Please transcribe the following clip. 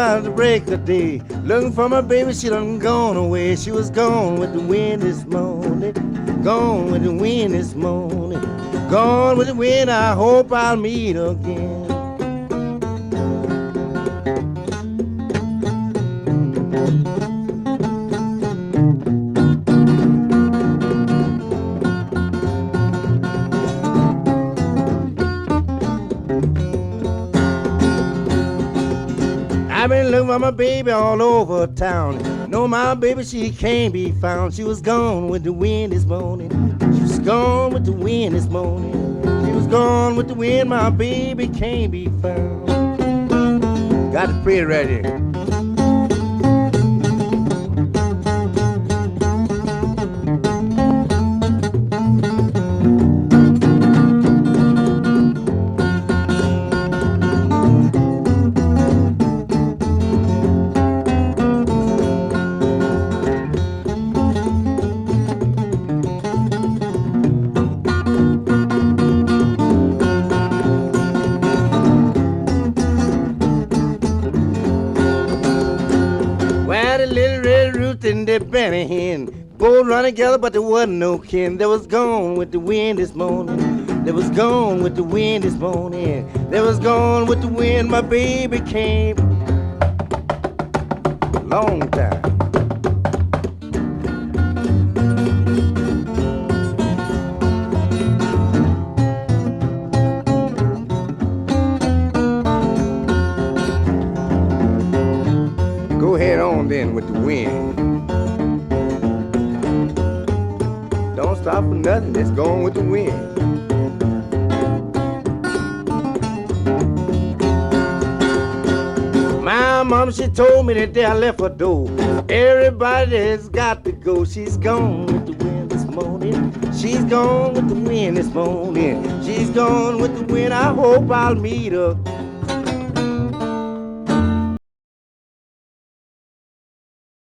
about to break the day. Looking for my baby, she done gone away. She was gone with the wind this morning. Gone with the wind this morning. Gone with the wind, I hope I'll meet again. I've been looking for my baby all over town. No, my baby, she can't be found. She was gone with the wind this morning. She was gone with the wind this morning. She was gone with the wind, my baby can't be found. Got it pretty right here. And the Benny hen both run together, but there wasn't no kin. They was gone with the wind this morning. They was gone with the wind this morning. They was gone with the wind. My baby came long time. Go ahead on then with the wind. Don't stop for nothing, it's going with the wind. My mama, she told me that day I left her door. Everybody's got to go. She's gone with the wind this morning. She's gone with the wind this morning. She's gone with the wind, I hope I'll meet her.